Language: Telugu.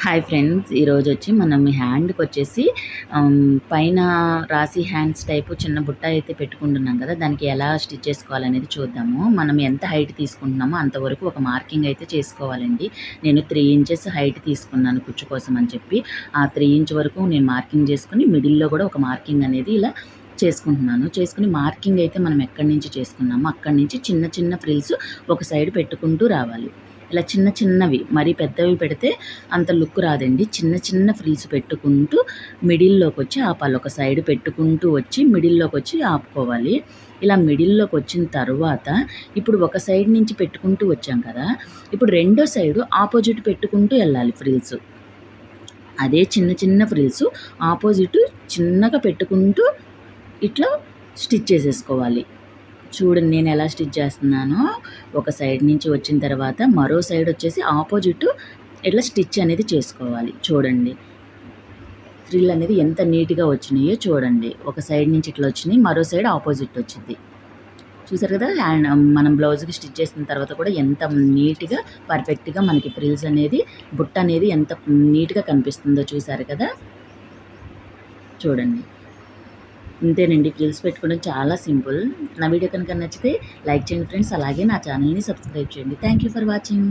హాయ్ ఫ్రెండ్స్, ఈరోజు వచ్చి మనం హ్యాండ్కి వచ్చేసి పైన రాసి హ్యాండ్స్ టైపు చిన్న బుట్ట అయితే పెట్టుకుంటున్నాం కదా, దానికి ఎలా స్టిచ్ చేసుకోవాలనేది చూద్దాము. మనం ఎంత హైట్ తీసుకుంటున్నామో అంతవరకు ఒక మార్కింగ్ అయితే చేసుకోవాలండి. నేను 3 ఇంచెస్ హైట్ తీసుకున్నాను కుచ్చు కోసం అని చెప్పి. ఆ 3 ఇంచ్ వరకు నేను మార్కింగ్ చేసుకుని మిడిల్లో కూడా ఒక మార్కింగ్ అనేది ఇలా చేసుకుని మార్కింగ్ అయితే మనం ఎక్కడి నుంచి చేసుకున్నామో అక్కడి నుంచి చిన్న చిన్న ఫ్రిల్స్ ఒక సైడ్ పెట్టుకుంటూ రావాలి. ఇలా చిన్న చిన్నవి, మరీ పెద్దవి పెడితే అంత లుక్ రాదండి. చిన్న చిన్న ఫ్రిల్స్ పెట్టుకుంటూ మిడిల్లోకి వచ్చి ఆపాలి. ఒక సైడ్ పెట్టుకుంటూ వచ్చి మిడిల్లోకి వచ్చి ఆపుకోవాలి. ఇలా మిడిల్లోకి వచ్చిన తర్వాత ఇప్పుడు ఒక సైడ్ నుంచి పెట్టుకుంటూ వచ్చాం కదా, ఇప్పుడు రెండో సైడు ఆపోజిట్ పెట్టుకుంటూ వెళ్ళాలి ఫ్రిల్స్. అదే చిన్న చిన్న ఫ్రిల్స్ ఆపోజిట్ చిన్నగా పెట్టుకుంటూ ఇట్లా స్టిచ్ చేసేసుకోవాలి. చూడండి నేను ఎలా స్టిచ్ చేస్తున్నానో. ఒక సైడ్ నుంచి వచ్చిన తర్వాత మరో సైడ్ వచ్చేసి ఆపోజిట్ ఇట్లా స్టిచ్ అనేది చేసుకోవాలి. చూడండి ఫ్రిల్ అనేది ఎంత నీట్గా వచ్చినాయో చూడండి. ఒక సైడ్ నుంచి ఇట్లా వచ్చినాయి, మరో సైడ్ ఆపోజిట్ వచ్చింది. చూసారు కదా, హ్యాండ్ మనం బ్లౌజ్కి స్టిచ్ చేసిన తర్వాత కూడా ఎంత నీట్గా పర్ఫెక్ట్గా మనకి ఫ్రిల్స్ అనేది బుట్ట అనేది ఎంత నీట్గా కనిపిస్తుందో చూసారు కదా. చూడండి ఇంతేనండి, ఫ్రిల్స్ పెట్టుకోవడం చాలా సింపుల్. నా వీడియో కనుక నచ్చితే లైక్ చేయండి ఫ్రెండ్స్, అలాగే నా ఛానల్ని సబ్స్క్రైబ్ చేయండి. Thank you for watching.